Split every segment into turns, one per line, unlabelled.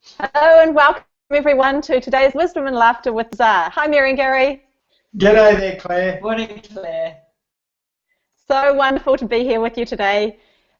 Hello and welcome everyone to today's Wisdom and Laughter with DZAR. Hi Mary and Gary.
G'day there, Claire.
Morning, Claire.
So wonderful to be here with you today.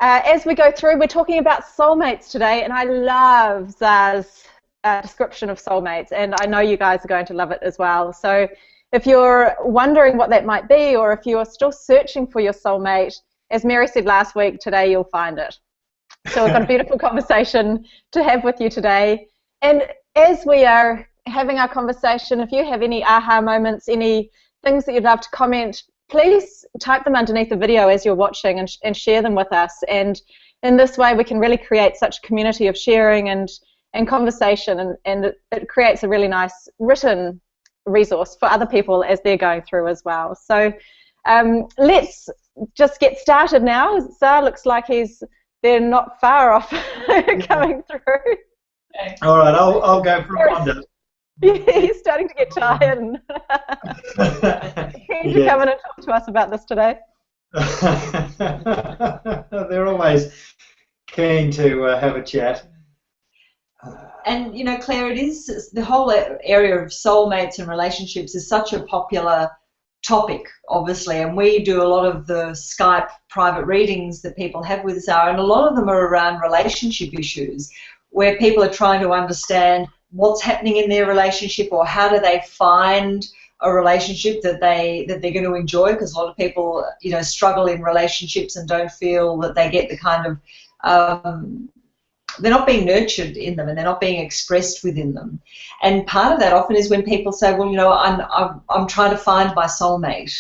As we go through, we're talking about soulmates today, and I love DZAR's description of soulmates, and I know you guys are going to love it as well. So if you're wondering what that might be, or if you're still searching for your soulmate, as Mary said last week, today you'll find it. So we've got a beautiful conversation to have with you today. And as we are having our conversation, if you have any aha moments, any things that you'd love to comment, please type them underneath the video as you're watching and share them with us. And in this way, we can really create such a community of sharing and conversation, and it creates a really nice written resource for other people as they're going through as well. So let's just get started now. DZAR looks like they're not far off coming through.
All right, I'll go for a wander.
He's starting to get tired. And Keen to come in and talk to us about this today.
They're always keen to have a chat.
And you know, Claire, it is the whole area of soulmates and relationships is such a popular topic, obviously, and we do a lot of the Skype private readings that people have with DZAR, and a lot of them are around relationship issues where people are trying to understand what's happening in their relationship, or how do they find a relationship that they're going to enjoy, because a lot of people, you know, struggle in relationships and don't feel that they get the kind of they're not being nurtured in them, and they're not being expressed within them. And part of that often is when people say, well, you know, I'm trying to find my soulmate,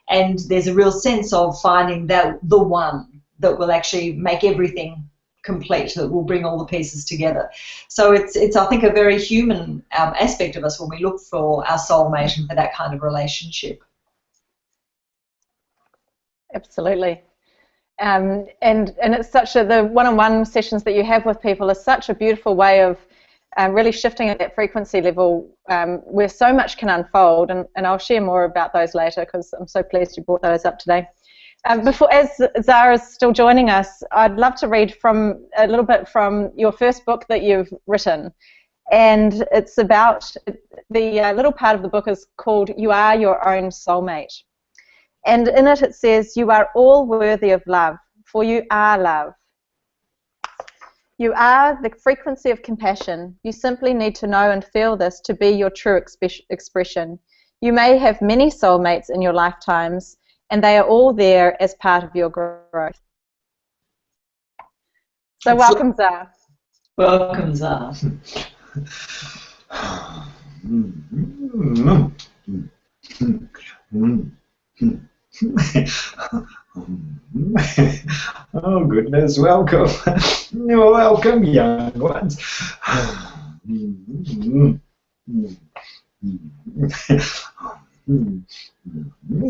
and there's a real sense of finding the one that will actually make everything complete, that will bring all the pieces together. So it's I think a very human aspect of us when we look for our soulmate and for that kind of relationship.
Absolutely. And it's such the one-on-one sessions that you have with people is such a beautiful way of really shifting at that frequency level where so much can unfold, and I'll share more about those later because I'm so pleased you brought those up today. Before, as DZAR is still joining us, I'd love to read a little bit from your first book that you've written, and it's about the little part of the book is called "You Are Your Own Soulmate." And in it, it says, you are all worthy of love, for you are love. You are the frequency of compassion. You simply need to know and feel this to be your true expression. You may have many soulmates in your lifetimes, and they are all there as part of your growth. So welcome, DZAR.
Welcome, DZAR.
Oh goodness, welcome. You're welcome, young ones.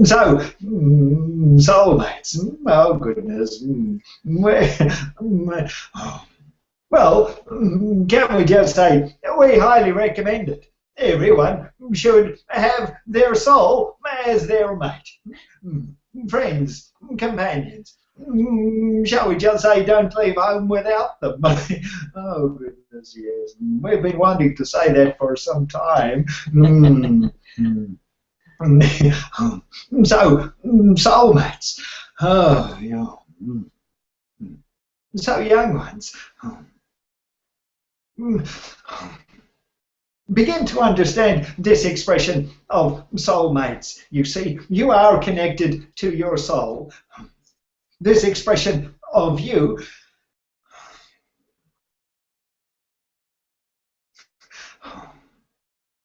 So, soulmates, oh goodness. Well, can we just say we highly recommend it. Everyone should have their soul as their mate. Friends, companions. Shall we just say don't leave home without them? Oh, goodness, yes. We've been wanting to say that for some time. So, soulmates. Oh, yeah. So, young ones. Begin to understand this expression of soulmates. You see, you are connected to your soul. This expression of you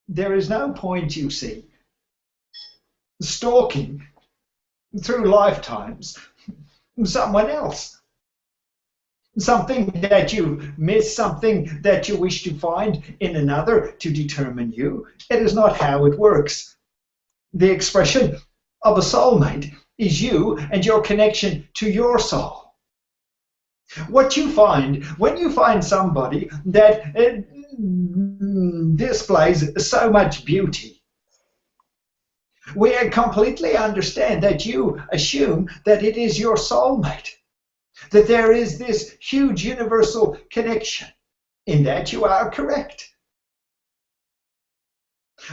there is no point, you see, stalking through lifetimes someone else. Something that you miss, something that you wish to find in another to determine you. It is not how it works. The expression of a soulmate is you and your connection to your soul. What you find when you find somebody that displays so much beauty, we completely understand that you assume that it is your soulmate, that there is this huge universal connection. In that you are correct.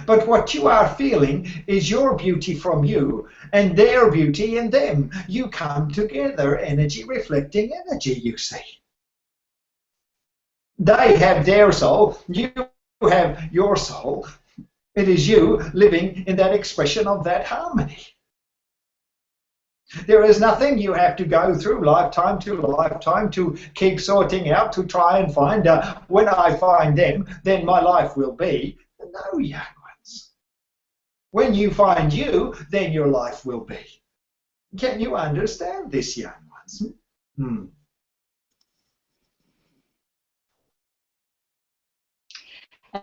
But what you are feeling is your beauty from you and their beauty in them. You come together, energy reflecting energy, you see. They have their soul, you have your soul. It is you living in that expression of that harmony. There is nothing you have to go through lifetime to keep sorting out, to try and find, when I find them, then my life will be. No, young ones. When you find you, then your life will be. Can you understand this, young ones?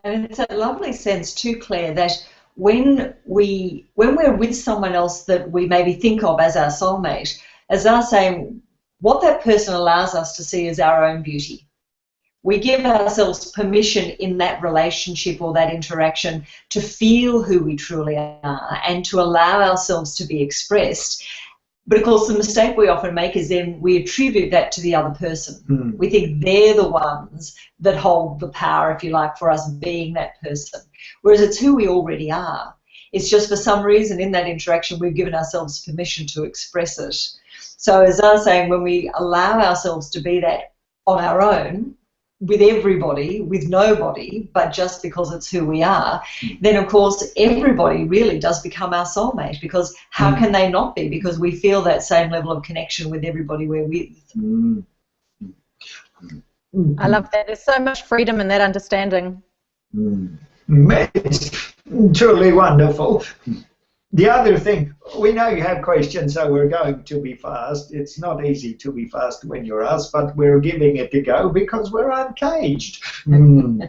And it's a lovely sense too, Claire, that when we're with someone else that we maybe think of as our soulmate, as I say, what that person allows us to see is our own beauty. We give ourselves permission in that relationship or that interaction to feel who we truly are and to allow ourselves to be expressed. But of course, the mistake we often make is then we attribute that to the other person. We think they're the ones that hold the power, if you like, for us being that person. Whereas it's who we already are. It's just for some reason in that interaction we've given ourselves permission to express it. So as I was saying, when we allow ourselves to be that on our own, with everybody, with nobody, but just because it's who we are, then of course everybody really does become our soulmate, because how can they not be? Because we feel that same level of connection with everybody we're with.
I love that. There's so much freedom in that understanding.
It's truly wonderful. The other thing, we know you have questions, so we're going to be fast. It's not easy to be fast when you're us, but we're giving it a go because we're uncaged. You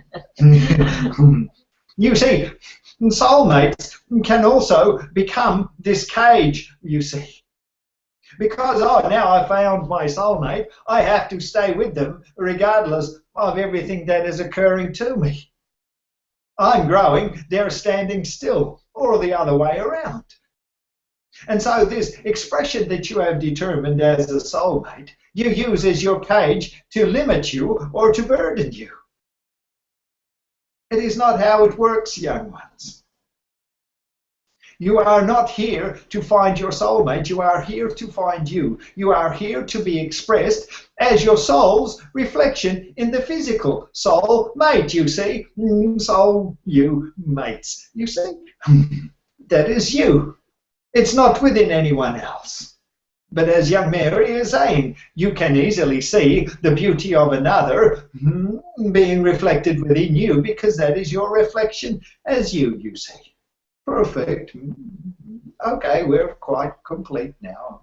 see, soulmates can also become this cage, you see. Because, oh, now I found my soulmate, I have to stay with them regardless of everything that is occurring to me. I'm growing, they're standing still, or the other way around. And so this expression that you have determined as a soulmate, you use as your cage to limit you or to burden you. It is not how it works, young ones. You are not here to find your soulmate, you are here to find you. You are here to be expressed as your soul's reflection in the physical. Soul mate, you see. Soul, you, mates, you see. That is you. It's not within anyone else. But as young Mary is saying, you can easily see the beauty of another being reflected within you, because that is your reflection as you see. Perfect. Okay, we're quite complete now.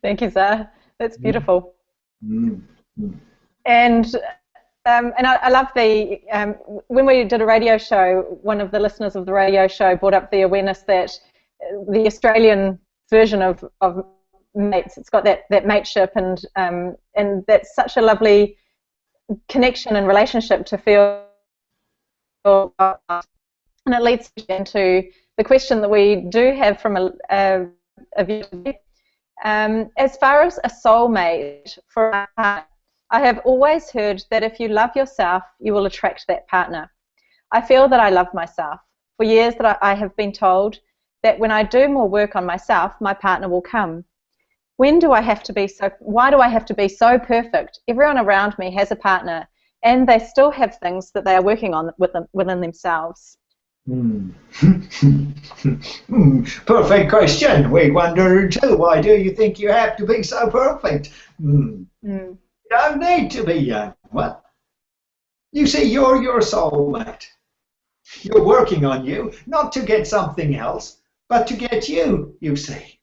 Thank you, Zar. That's beautiful. And I love the, when we did a radio show, one of the listeners of the radio show brought up the awareness that the Australian version of mates, it's got that mateship, and that's such a lovely connection and relationship to feel. And it leads into the question that we do have from a viewer. As far as a soulmate for a partner, I have always heard that if you love yourself, you will attract that partner. I feel that I love myself. For years that I have been told that when I do more work on myself, my partner will come. Why do I have to be so perfect? Everyone around me has a partner, and they still have things that they are working on within themselves.
Perfect question. We wonder too, why do you think you have to be so perfect? You don't need to be, young one. You see, you're your soulmate. You're working on you, not to get something else, but to get you, you see.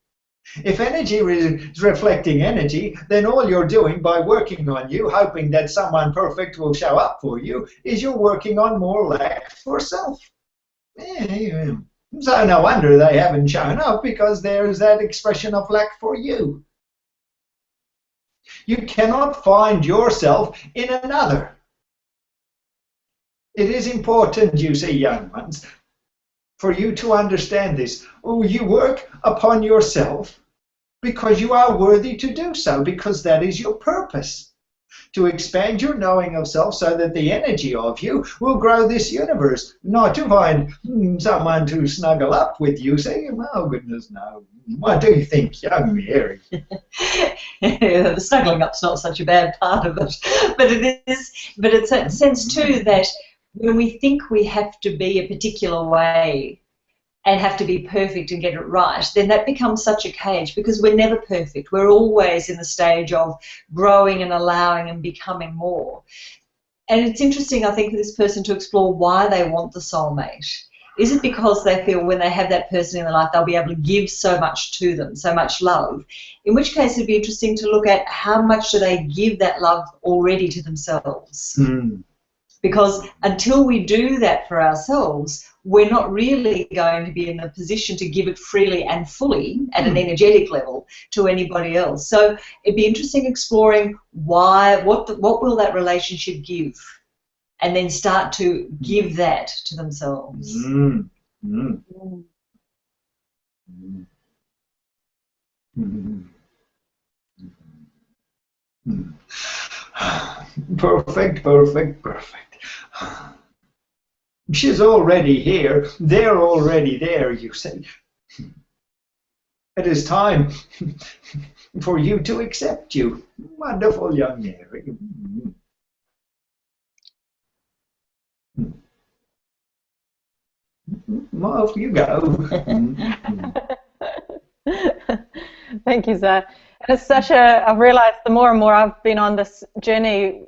If energy is reflecting energy, then all you're doing by working on you, hoping that someone perfect will show up for you, is you're working on more lack for self. So no wonder they haven't shown up, because there's that expression of lack for you. You cannot find yourself in another. It is important, you see, young ones, for you to understand this. Oh, you work upon yourself because you are worthy to do so, because that is your purpose. To expand your knowing of self so that the energy of you will grow this universe, not to find someone to snuggle up with you saying, oh goodness, no. What do you think, young Mary?
Yeah, the snuggling up's not such a bad part of it, but it's a sense too that when we think we have to be a particular way and have to be perfect and get it right, then that becomes such a cage, because we're never perfect. We're always in the stage of growing and allowing and becoming more. And it's interesting, I think, for this person to explore why they want the soulmate. Is it because they feel when they have that person in their life, they'll be able to give so much to them, so much love? In which case, it'd be interesting to look at how much do they give that love already to themselves. Because until we do that for ourselves, we're not really going to be in a position to give it freely and fully at an energetic level to anybody else. So it'd be interesting exploring why, what will that relationship give, and then start to give that to themselves.
Perfect, perfect, perfect. She's already here. They're already there, you say. It is time for you to accept you. Wonderful young Mary. Off you go.
Thank you, Zar. It's such a, I've realized the more and more I've been on this journey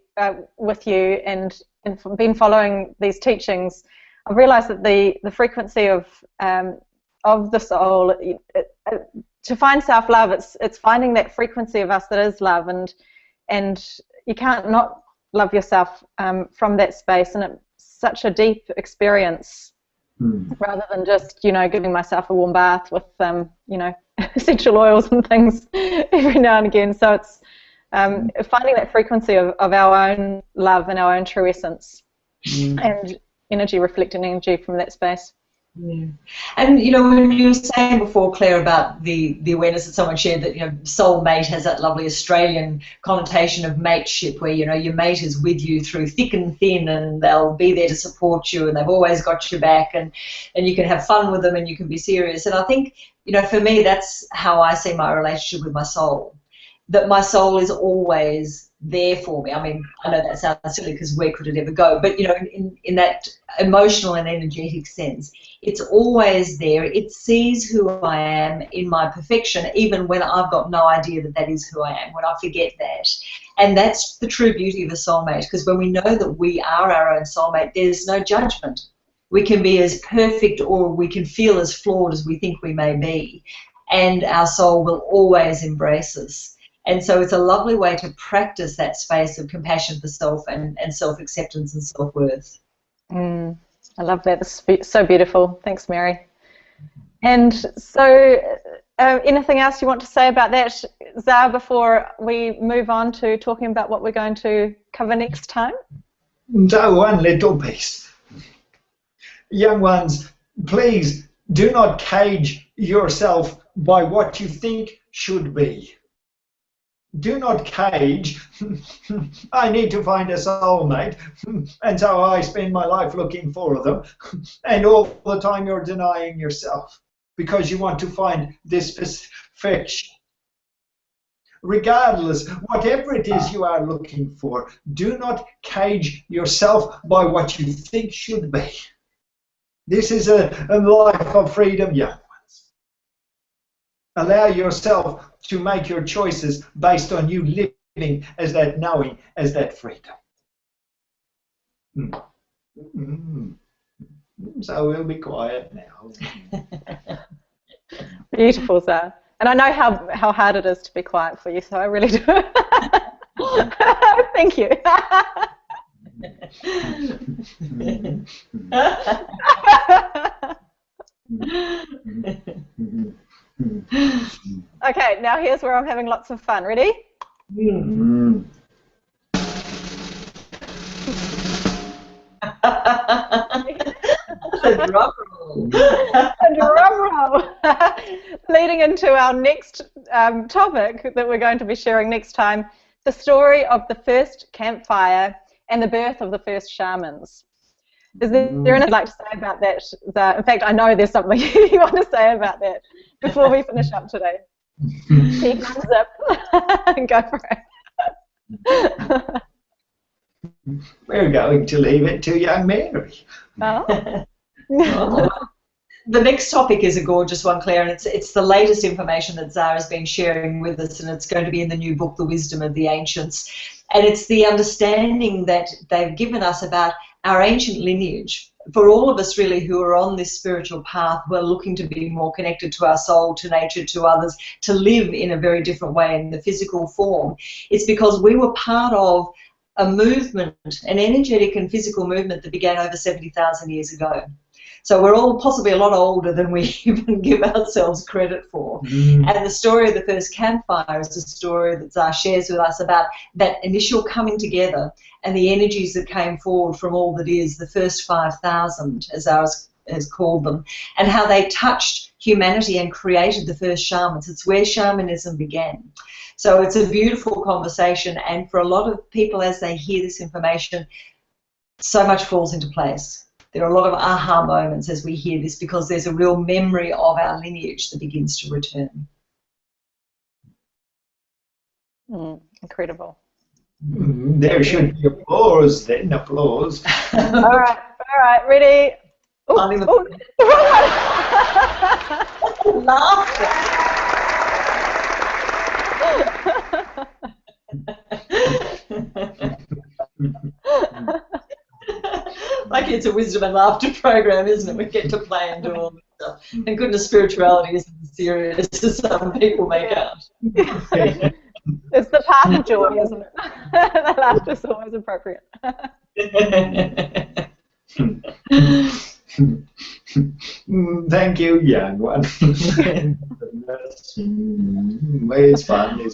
with you and been following these teachings, I've realized that the frequency of the soul, to find self-love, it's finding that frequency of us that is love, and you can't not love yourself from that space, and it's such a deep experience. Rather than just, giving myself a warm bath with, essential oils and things every now and again. So it's finding that frequency of our own love and our own true essence, and energy, reflecting energy from that space.
Yeah. And when you were saying before, Claire, about the awareness that someone shared that soulmate has that lovely Australian connotation of mateship, where your mate is with you through thick and thin, and they'll be there to support you, and they've always got your back, and you can have fun with them, and you can be serious. And I think for me, that's how I see my relationship with my soul. That my soul is always there for me. I mean, I know that sounds silly because where could it ever go? But in that emotional and energetic sense, it's always there. It sees who I am in my perfection, even when I've got no idea that that is who I am, when I forget that. And that's the true beauty of a soulmate, because when we know that we are our own soulmate, there's no judgment. We can be as perfect, or we can feel as flawed as we think we may be, and our soul will always embrace us. And so it's a lovely way to practice that space of compassion for self and self-acceptance and self-worth.
I love that. It's so beautiful. Thanks, Mary. And so anything else you want to say about that, Zar, before we move on to talking about what we're going to cover next time?
So one little piece. Young ones, please do not cage yourself by what you think should be. Do not cage, I need to find a soulmate, and so I spend my life looking for them, and all the time you're denying yourself because you want to find this perfection. Regardless, whatever it is you are looking for, do not cage yourself by what you think should be. This is a life of freedom, young ones. Allow yourself to make your choices based on you living as that knowing, as that freedom. So we'll be quiet now.
Beautiful, Zar. And I know how hard it is to be quiet for you, so I really do. Thank you. Okay, now here's where I'm having lots of fun. Ready?
The drum roll.
The drum roll. Leading into our next topic that we're going to be sharing next time, the story of the first campfire and the birth of the first shamans. Is there anything you'd like to say about that? In fact, I know there's something you want to say about that before we finish up today. Keep hands up and go for it.
We're going to leave it to young Mary.
Oh.
The next topic is a gorgeous one, Claire, and it's the latest information that DZAR has been sharing with us, and it's going to be in the new book, The Wisdom of the Ancients. And it's the understanding that they've given us about our ancient lineage. For all of us really who are on this spiritual path, who are looking to be more connected to our soul, to nature, to others, to live in a very different way in the physical form, it's because we were part of a movement, an energetic and physical movement that began over 70,000 years ago. So we're all possibly a lot older than we even give ourselves credit for. And the story of the first campfire is the story that DZAR shares with us about that initial coming together and the energies that came forward from all that is, the first 5,000, as DZAR has called them, and how they touched humanity and created the first shamans. It's where shamanism began. So it's a beautiful conversation, and for a lot of people as they hear this information, so much falls into place. There are a lot of aha moments as we hear this because there's a real memory of our lineage that begins to return.
Incredible.
There should be applause then, applause.
All right, ready?
Laughter. Like it's a wisdom and laughter program, isn't it? We get to play and do all this stuff. And goodness, spirituality isn't as serious as some people make out.
It's the path of joy, isn't it? The laughter's always appropriate.
Thank you, young one. It's fun.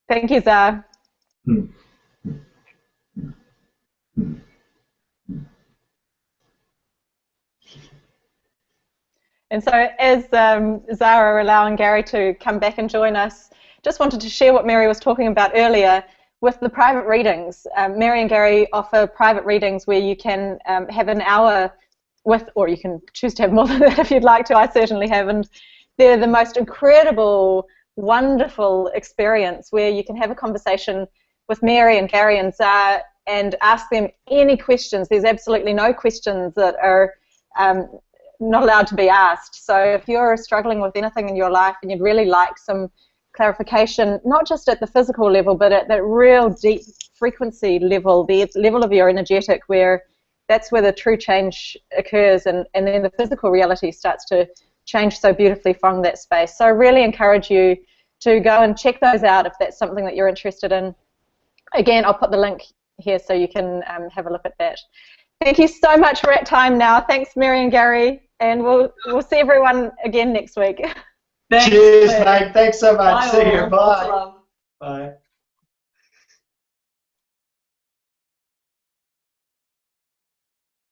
Thank you, DZAR. And so as DZAR are allowing Gary to come back and join us, just wanted to share what Mary was talking about earlier with the private readings. Mary and Gary offer private readings where you can have an hour with, or you can choose to have more than that if you'd like to. I certainly have, and they're the most incredible, wonderful experience where you can have a conversation with Mary and Gary and DZAR and ask them any questions. There's absolutely no questions that are not allowed to be asked. So if you're struggling with anything in your life and you'd really like some clarification, not just at the physical level, but at that real deep frequency level, the level of your energetic, where that's where the true change occurs, and then the physical reality starts to change so beautifully from that space. So I really encourage you to go and check those out if that's something that you're interested in. Again, I'll put the link here so you can have a look at that. Thank you so much. We're at time now. Thanks, Mary and Gary, and we'll see everyone again next week.
Cheers, mate. Thanks so much.
Bye,
See you.
all.
Bye. Bye.